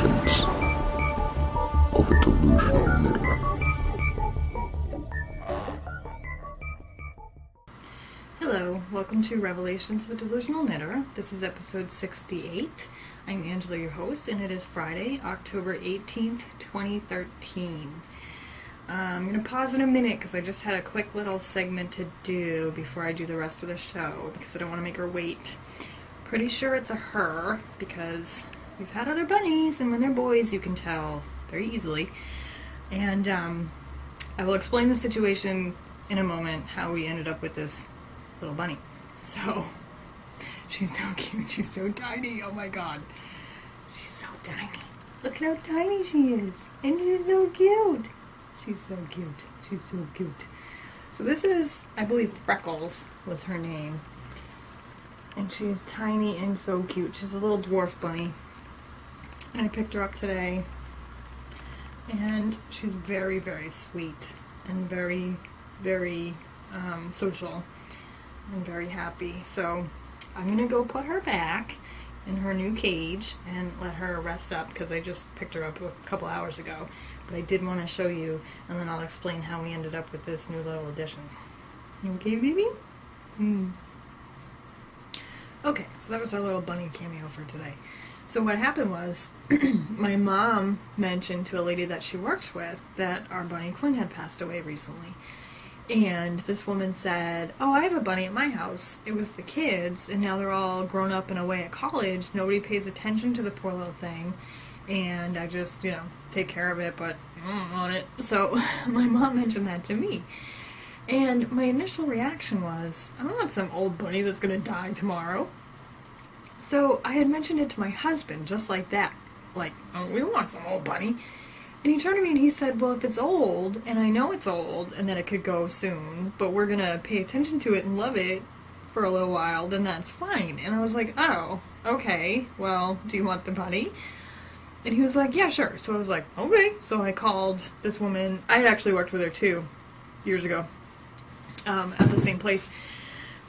Revelations of a Delusional Knitter. Hello, welcome to Revelations of a Delusional Knitter. This is episode 68. I'm Angela, your host, and it is Friday, October 18th, 2013. I'm going to pause in a minute because I just had a quick little segment to do before I do the rest of the show because I don't want to make her wait. Pretty sure it's a her because we've had other bunnies, and when they're boys you can tell very easily. And I will explain the situation in a moment, how we ended up with this little bunny. So, she's so cute, she's so tiny, oh my god. She's so tiny. Look at how tiny she is. And she's so cute. She's so cute. She's so cute. So this is, I believe Freckles was her name. And she's tiny and so cute. She's a little dwarf bunny. And I picked her up today. And she's very, very sweet. And very, very social. And very happy. So I'm going to go put her back in her new cage and let her rest up because I just picked her up a couple hours ago. But I did want to show you, and then I'll explain how we ended up with this new little addition. You okay, baby? Okay, so that was our little bunny cameo for today. So what happened was, my mom mentioned to a lady that she works with that our bunny Quinn had passed away recently. And this woman said, oh, I have a bunny at my house. It was the kids, and now they're all grown up and away at college. Nobody pays attention to the poor little thing. And I just, take care of it, but I don't want it. So my mom mentioned that to me. And my initial reaction was, I don't want some old bunny that's going to die tomorrow. So I had mentioned it to my husband, just like that. Like, oh, we don't want some old bunny. And he turned to me and he said, well, if it's old, and I know it's old, and that it could go soon, but we're going to pay attention to it and love it for a little while, then that's fine. And I was like, oh, okay, well, do you want the bunny? And he was like, yeah, sure. So I was like, okay. So I called this woman. I had actually worked with her too, years ago, at the same place.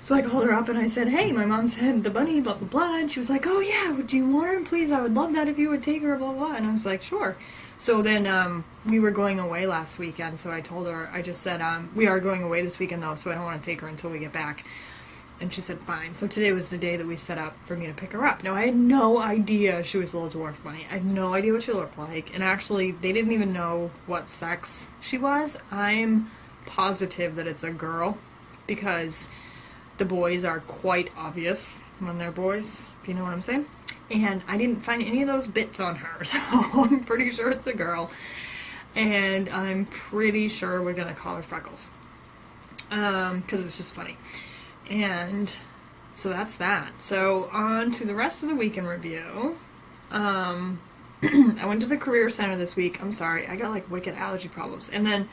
So I called her up and I said, hey, my mom said the bunny, blah, blah, blah. And she was like, oh, yeah, do you want her? Please, I would love that if you would take her, blah, blah. And I was like, sure. So then we were going away last weekend. So I told her, I just said, we are going away this weekend, though, so I don't want to take her until we get back. And she said, fine. So today was the day that we set up for me to pick her up. Now, I had no idea she was a little dwarf bunny. I had no idea what she looked like. And actually, they didn't even know what sex she was. I'm positive that it's a girl because the boys are quite obvious when they're boys, if you know what I'm saying. And I didn't find any of those bits on her, so I'm pretty sure it's a girl. And I'm pretty sure we're going to call her Freckles. Because it's just funny. And so that's that. So on to the rest of the week in review. I went to the career center this week. I'm sorry, I got like wicked allergy problems. And then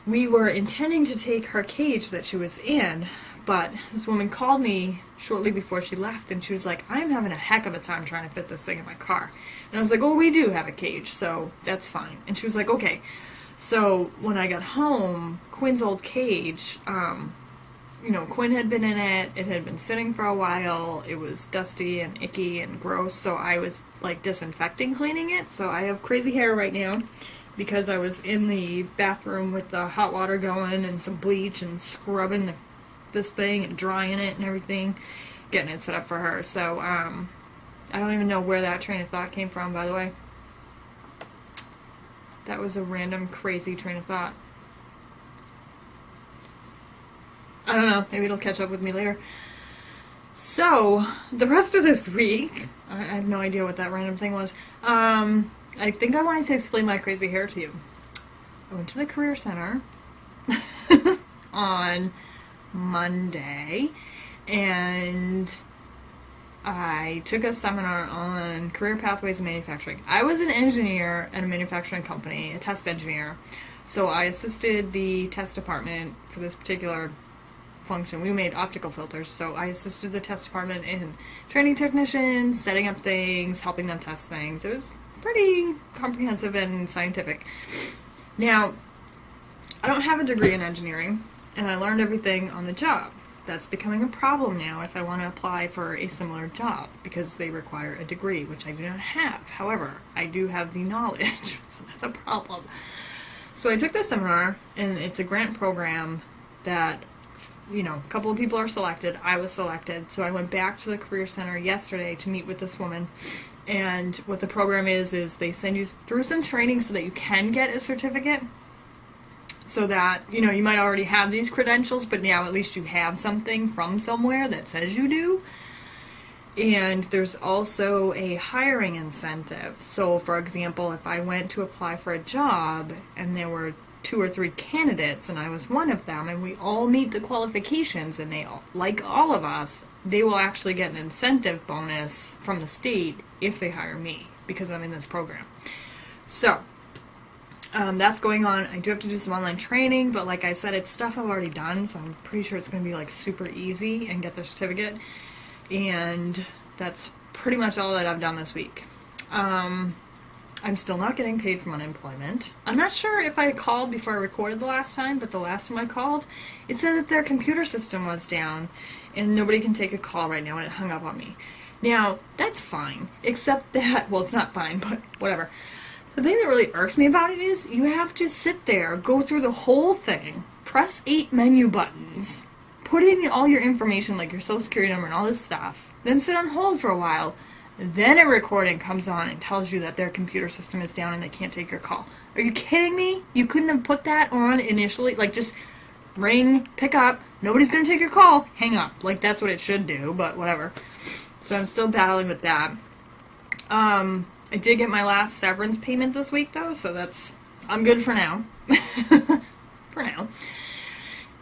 we were intending to take her cage that she was in, but this woman called me shortly before she left, and she was like, I'm having a heck of a time trying to fit this thing in my car. And I was like, well, we do have a cage, so that's fine. And she was like, okay. So when I got home, Quinn's old cage, Quinn had been in it. It had been sitting for a while. It was dusty and icky and gross, so I was like disinfecting, cleaning it. So I have crazy hair right now because I was in the bathroom with the hot water going and some bleach and scrubbing this thing and drying it and everything, getting it set up for her. So I don't even know where that train of thought came from, by the way. That was a random crazy train of thought. I don't know, maybe it'll catch up with me later. So, the rest of this week, I have no idea what that random thing was. I think I wanted to explain my crazy hair to you. I went to the career center on Monday, and I took a seminar on career pathways in manufacturing. I was an engineer at a manufacturing company, a test engineer, so I assisted the test department for this particular function. We made optical filters, so I assisted the test department in training technicians, setting up things, helping them test things. It was pretty comprehensive and scientific. Now, I don't have a degree in engineering, and I learned everything on the job. that's becoming a problem now if I want to apply for a similar job, because they require a degree, which I do not have. However, I do have the knowledge, so that's a problem. So I took this seminar, and it's a grant program that, a couple of people are selected. I was selected, so I went back to the Career Center yesterday to meet with this woman. And what the program is they send you through some training so that you can get a certificate, so that, you might already have these credentials, but now at least you have something from somewhere that says you do. And there's also a hiring incentive. So, for example, if I went to apply for a job and there were 2 or 3 candidates and I was one of them and we all meet the qualifications and they, like all of us, they will actually get an incentive bonus from the state if they hire me because I'm in this program. So, that's going on. I do have to do some online training, but like I said, it's stuff I've already done, so I'm pretty sure it's going to be like super easy and get the certificate. And that's pretty much all that I've done this week. I'm still not getting paid from unemployment. I'm not sure if I called before I recorded the last time, but the last time I called, it said that their computer system was down and nobody can take a call right now, and it hung up on me. Now, that's fine, except that, well, it's not fine, but whatever. The thing that really irks me about it is you have to sit there, go through the whole thing, press 8 menu buttons, put in all your information like your social security number and all this stuff, then sit on hold for a while, then a recording comes on and tells you that their computer system is down and they can't take your call. Are you kidding me? You couldn't have put that on initially? Like, just ring, pick up, nobody's going to take your call, hang up. Like, that's what it should do, but whatever. So I'm still battling with that. I did get my last severance payment this week, though, so I'm good for now. For now.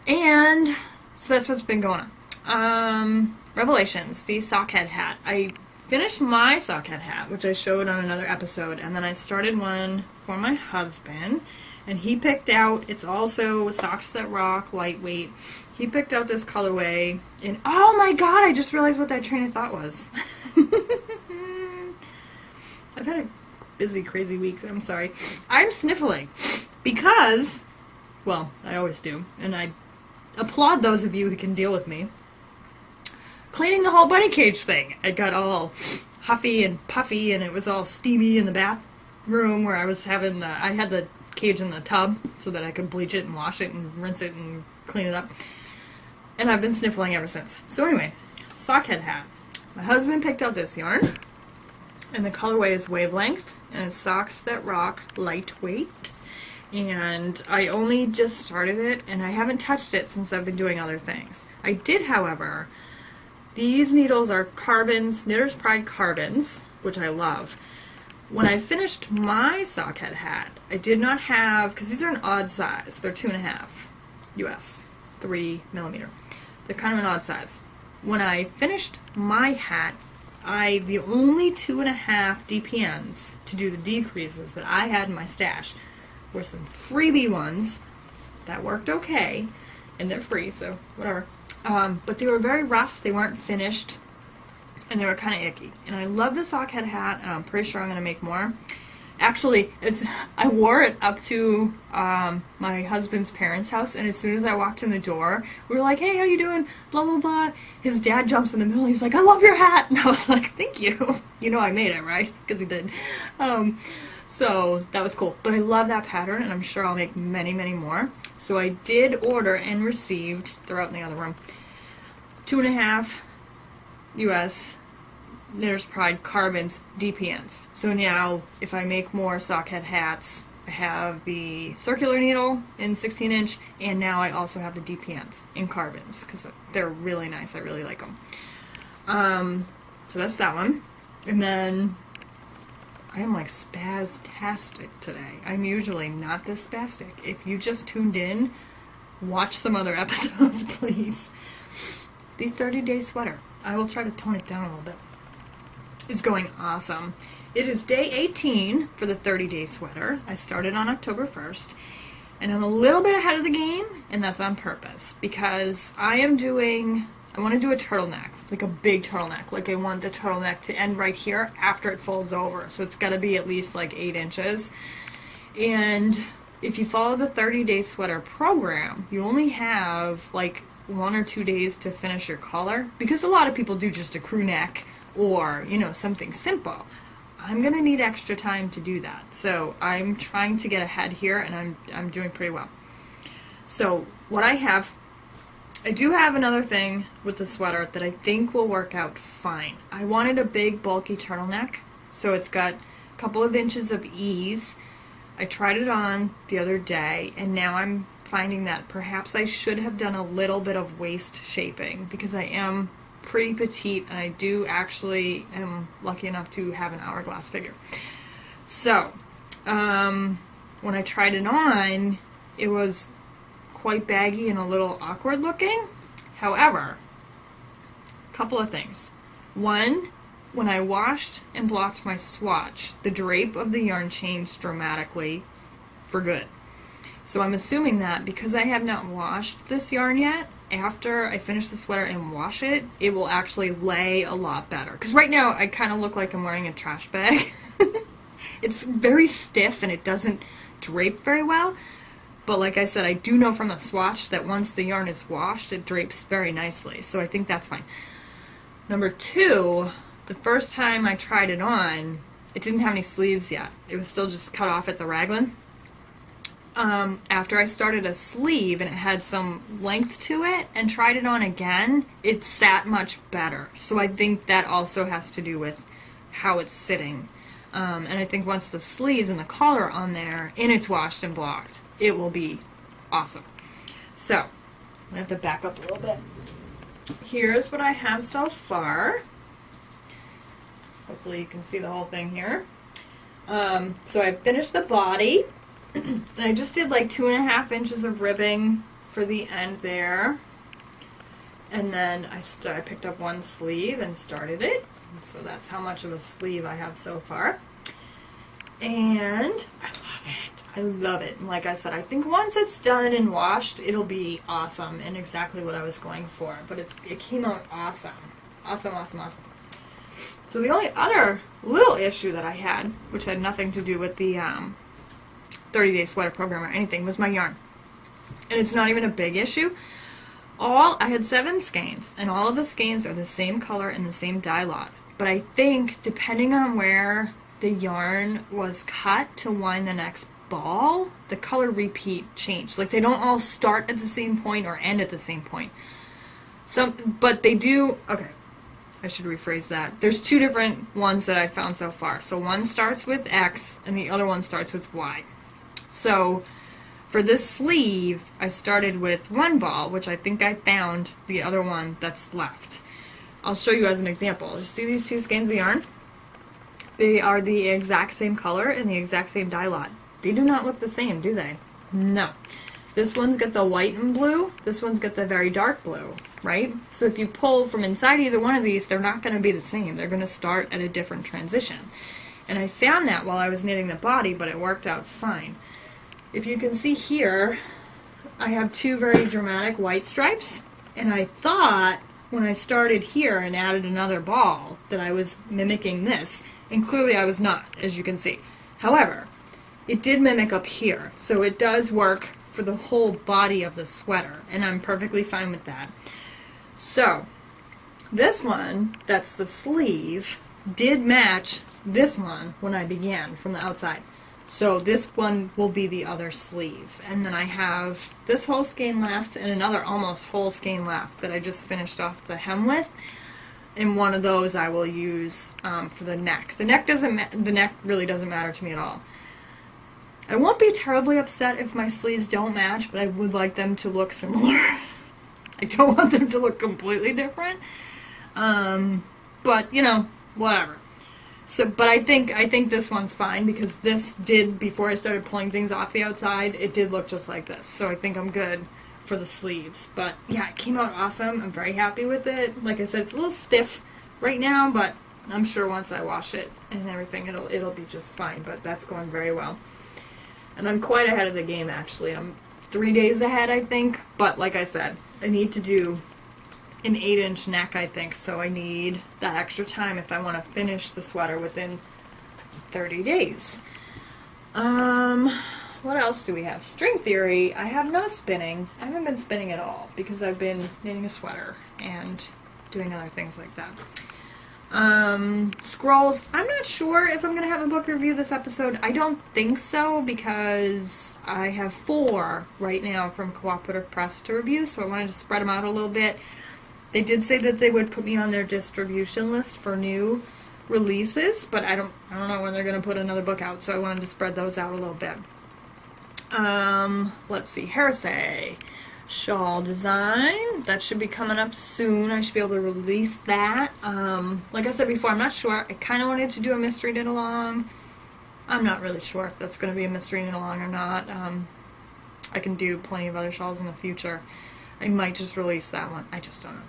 And so that's what's been going on. Revelations, the sockhead hat. I finished my sockhead hat, which I showed on another episode, and then I started one for my husband, and he picked out, it's also Socks That Rock, lightweight. He picked out this colorway, and oh my god, I just realized what that train of thought was. I've had a busy, crazy week. I'm sorry. I'm sniffling because, well, I always do, and I applaud those of you who can deal with me. Cleaning the whole bunny cage thing. I got all huffy and puffy, and it was all steamy in the bathroom where I was having I had the cage in the tub so that I could bleach it and wash it and rinse it and clean it up. And I've been sniffling ever since. So anyway, sockhead hat. My husband picked out this yarn. And the colorway is Wavelength, and it's Socks That Rock, lightweight. And I only just started it, and I haven't touched it since I've been doing other things. I did, however, these needles are Carbons, Knitter's Pride Carbons, which I love. When I finished my sockhead hat, I did not have, because these are an odd size, they're 2.5 US, 3 millimeter. They're kind of an odd size. When I finished my hat, the only 2.5 DPNs to do the decreases that I had in my stash were some freebie ones that worked okay, and they're free, so whatever. But they were very rough, they weren't finished, and they were kind of icky. And I love the sockhead hat, and I'm pretty sure I'm going to make more. Actually, I wore it up to my husband's parents' house, and as soon as I walked in the door, we were like, hey, how you doing? Blah, blah, blah. His dad jumps in the middle, he's like, I love your hat! And I was like, thank you. You know I made it, right? Because he did. So that was cool. But I love that pattern, and I'm sure I'll make many, many more. So I did order and received, they're out in the other room, 2.5 US Knitter's Pride Carbons DPNs. So now, if I make more sockhead hats, I have the circular needle in 16-inch, and now I also have the DPNs in carbons, because they're really nice. I really like them. So that's that one. And then, I am like spaztastic today. I'm usually not this spastic. If you just tuned in, watch some other episodes, please. The 30-day sweater. I will try to tone it down a little bit. Is going awesome. It is day 18 for the 30-day sweater. I started on October 1st, and I'm a little bit ahead of the game, and that's on purpose, because I want to do a turtleneck, like a big turtleneck. Like I want the turtleneck to end right here after it folds over, so it's got to be at least like 8 inches. And if you follow the 30-day sweater program, you only have like 1 or 2 days to finish your collar, because a lot of people do just a crew neck or, you know, something simple. I'm going to need extra time to do that. So I'm trying to get ahead here, and I'm doing pretty well. So what I do have another thing with the sweater that I think will work out fine. I wanted a big bulky turtleneck, so it's got a couple of inches of ease. I tried it on the other day, and now I'm finding that perhaps I should have done a little bit of waist shaping, because I am pretty petite, and I do actually am lucky enough to have an hourglass figure. So when I tried it on, it was quite baggy and a little awkward looking. However, a couple of things. One, when I washed and blocked my swatch, the drape of the yarn changed dramatically for good. So I'm assuming that because I have not washed this yarn yet, after I finish the sweater and wash it, it will actually lay a lot better. Because right now I kind of look like I'm wearing a trash bag. It's very stiff and it doesn't drape very well. But like I said, I do know from the swatch that once the yarn is washed, it drapes very nicely. So I think that's fine. Number two, the first time I tried it on, it didn't have any sleeves yet. It was still just cut off at the raglan. After I started a sleeve and it had some length to it and tried it on again, it sat much better. So I think that also has to do with how it's sitting. And I think once the sleeves and the collar are on there and it's washed and blocked, it will be awesome. So I have to back up a little bit. Here's what I have so far. Hopefully you can see the whole thing here. So I finished the body. And I just did like 2.5 inches of ribbing for the end there. And then I picked up one sleeve and started it. So that's how much of a sleeve I have so far. And I love it. I love it. And like I said, I think once it's done and washed, it'll be awesome and exactly what I was going for. But it came out awesome. Awesome, awesome, awesome. So the only other little issue that I had, which had nothing to do with the 30-day sweater program or anything, was my yarn. And it's not even a big issue. I had 7 skeins, and all of the skeins are the same color and the same dye lot. But I think depending on where the yarn was cut to wind the next ball, the color repeat changed. Like they don't all start at the same point or end at the same point. But they do. Okay, I should rephrase that. There's 2 different ones that I found so far. So one starts with X and the other one starts with Y. So for this sleeve, I started with 1 ball, which I think I found the other one that's left. I'll show you as an example. Just see these 2 skeins of yarn? They are the exact same color and the exact same dye lot. They do not look the same, do they? No. This one's got the white and blue. This one's got the very dark blue, right? So if you pull from inside either one of these, they're not going to be the same. They're going to start at a different transition. And I found that while I was knitting the body, but it worked out fine. If you can see here, I have 2 very dramatic white stripes, and I thought when I started here and added another ball that I was mimicking this, and clearly I was not, as you can see. However, it did mimic up here, so it does work for the whole body of the sweater, and I'm perfectly fine with that. So, this one, that's the sleeve, did match this one when I began from the outside. So this one will be the other sleeve. And then I have this whole skein left and another almost whole skein left that I just finished off the hem with. And one of those I will use for the neck. The neck really doesn't matter to me at all. I won't be terribly upset if my sleeves don't match, but I would like them to look similar. I don't want them to look completely different. But, you know, whatever. So, but I think this one's fine because this did, before I started pulling things off the outside, it did look just like this. So I think I'm good for the sleeves. But yeah, it came out awesome. I'm very happy with it. Like I said, it's a little stiff right now, but I'm sure once I wash it and everything, it'll be just fine. But that's going very well. And I'm quite ahead of the game, actually. I'm 3 days ahead, I think. But like I said, I need to do an 8-inch neck, I think, so I need that extra time if I want to finish the sweater within 30 days. what else do we have? String theory. I have no spinning. I haven't been spinning at all because I've been knitting a sweater and doing other things like that. Scrolls. I'm not sure if I'm going to have a book review this episode. I don't think so because I have 4 right now from Cooperative Press to review, so I wanted to spread them out a little bit. They did say that they would put me on their distribution list for new releases, but I don't know when they're going to put another book out, so I wanted to spread those out a little bit. Let's see, Heresy. Shawl design. That should be coming up soon. I should be able to release that. Like I said before, I'm not sure. I kind of wanted to do a mystery knit along. I'm not really sure if that's going to be a mystery knit along or not. I can do plenty of other shawls in the future. I might just release that one. I just don't know.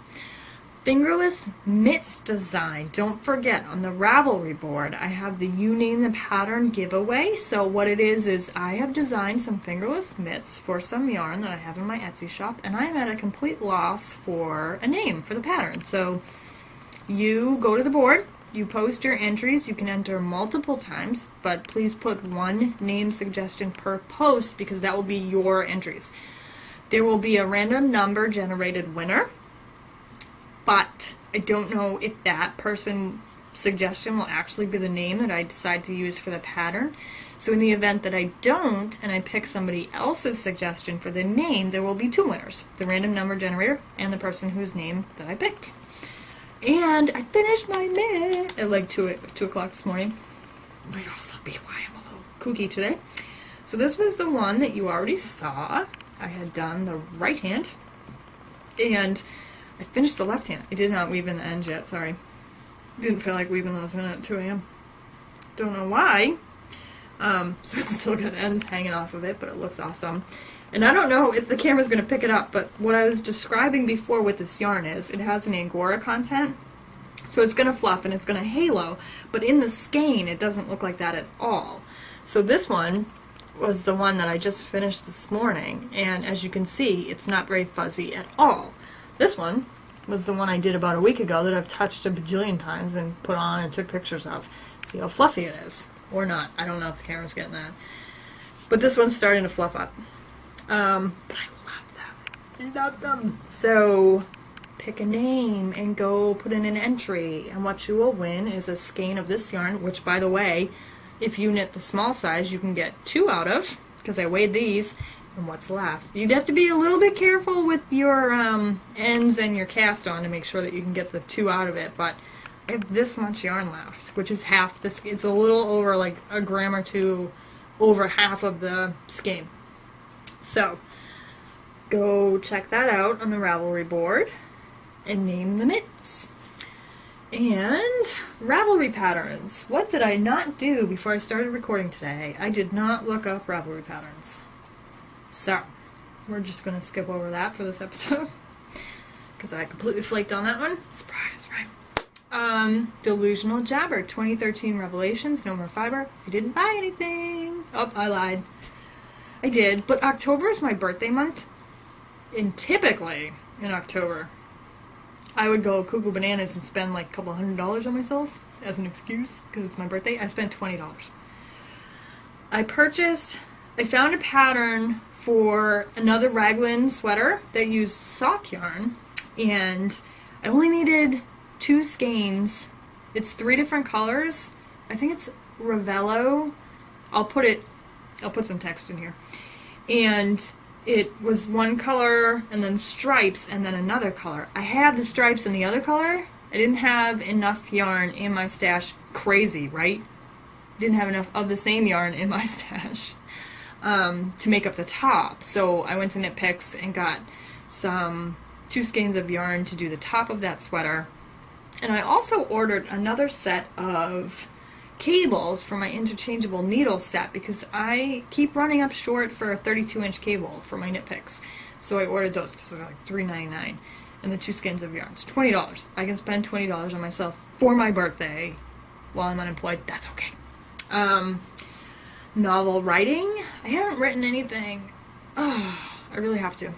Fingerless mitts design. Don't forget, on the Ravelry board, I have the You Name the Pattern giveaway. So what it is I have designed some fingerless mitts for some yarn that I have in my Etsy shop, and I am at a complete loss for a name for the pattern. So you go to the board, you post your entries, you can enter multiple times, but please put 1 name suggestion per post because that will be your entries. There will be a random number generated winner, but I don't know if that person's suggestion will actually be the name that I decide to use for the pattern. So in the event that I don't, and I pick somebody else's suggestion for the name, there will be 2 winners. The random number generator and the person whose name that I picked. And I finished my mitt at like 2 o'clock this morning. Might also be why I'm a little kooky today. So this was the one that you already saw. I had done the right hand. And I finished the left hand. I did not weave in the ends yet, sorry. Didn't feel like weaving those in at 2 a.m. Don't know why. So it's still got ends hanging off of it, but it looks awesome. And I don't know if the camera's going to pick it up, but what I was describing before with this yarn is it has an Angora content. So it's going to fluff and it's going to halo, but in the skein it doesn't look like that at all. So this one was the one that I just finished this morning, and as you can see, it's not very fuzzy at all. This one was the one I did about a week ago that I've touched a bajillion times and put on and took pictures of. See how fluffy it is. Or not. I don't know if the camera's getting that. But this one's starting to fluff up. But I love them. I love them. So pick a name and go put in an entry. And what you will win is a skein of this yarn, which, by the way, if you knit the small size, you can get 2 out of, because I weighed these. And what's left. You'd have to be a little bit careful with your ends and your cast on to make sure that you can get the 2 out of it, but I have this much yarn left, which is half this. It's a little over like a gram or 2 over half of the skein. So go check that out on the Ravelry board and name the mitts. And Ravelry patterns. What did I not do before I started recording today? I did not look up Ravelry patterns. So, we're just going to skip over that for this episode, because I completely flaked on that one. Surprise, right? Delusional Jabber, 2013 Revelations, no more fiber. I didn't buy anything. Oh, I lied. I did, but October is my birthday month, and typically in October, I would go cuckoo bananas and spend like a couple $100 on myself as an excuse, because it's my birthday. I spent $20. I found a pattern for another raglan sweater that used sock yarn, and I only needed 2 skeins. It's 3 different colors. I think it's Ravello. I'll put some text in here. And it was one color and then stripes and then another color. I had the stripes in the other color. I didn't have enough yarn in my stash. Crazy, right? Didn't have enough of the same yarn in my stash. To make up the top. So I went to Knit Picks and got 2 skeins of yarn to do the top of that sweater. And I also ordered another set of cables for my interchangeable needle set because I keep running up short for a 32-inch cable for my Knit Picks. So I ordered those because they're like $3.99 and the 2 skeins of yarn. It's $20. I can spend $20 on myself for my birthday while I'm unemployed. That's okay. Novel writing. I haven't written anything. Oh, I really have to.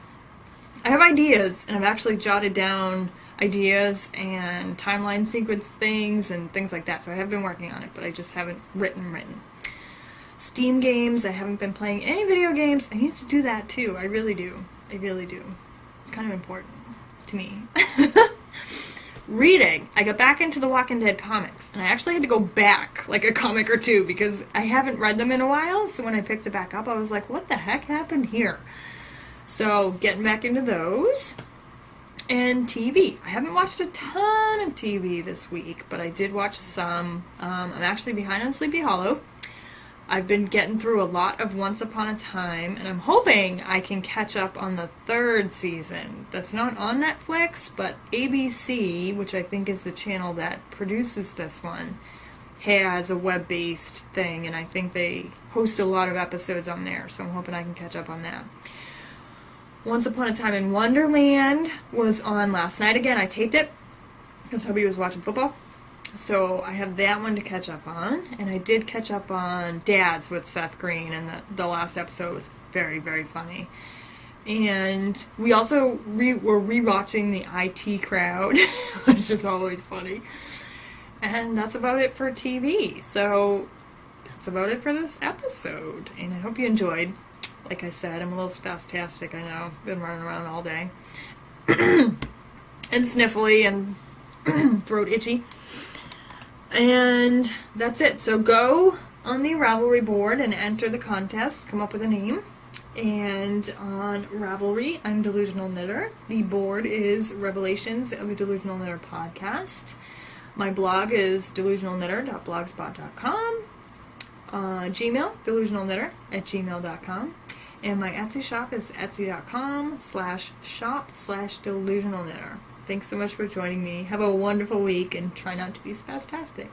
I have ideas, and I've actually jotted down ideas and timeline sequence things and things like that, so I have been working on it, but I just haven't written. Steam games. I haven't been playing any video games. I need to do that too. I really do. I really do. It's kind of important to me. Reading. I got back into the Walking Dead comics, and I actually had to go back like a comic or two because I haven't read them in a while, so when I picked it back up, I was like, what the heck happened here? So, getting back into those. And TV. I haven't watched a ton of TV this week, but I did watch some. I'm actually behind on Sleepy Hollow. I've been getting through a lot of Once Upon a Time, and I'm hoping I can catch up on the 3rd season. That's not on Netflix, but ABC, which I think is the channel that produces this one, has a web-based thing, and I think they host a lot of episodes on there, so I'm hoping I can catch up on that. Once Upon a Time in Wonderland was on last night again. I taped it because Hubby was watching football. So I have that one to catch up on, and I did catch up on Dads with Seth Green, and the last episode was very, very funny. And we also were rewatching the IT Crowd, which is always funny. And that's about it for TV. So that's about it for this episode, and I hope you enjoyed. Like I said, I'm a little spastastic, I know. Been running around all day. And sniffly and throat itchy. And that's it. So go on the Ravelry board and enter the contest. Come up with a name. And on Ravelry, I'm Delusional Knitter. The board is Revelations of a Delusional Knitter podcast. My blog is delusionalknitter.blogspot.com. Gmail, delusionalknitter@gmail.com. And my Etsy shop is etsy.com/shop/delusionalknitter. Thanks so much for joining me. Have a wonderful week and try not to be spastastic.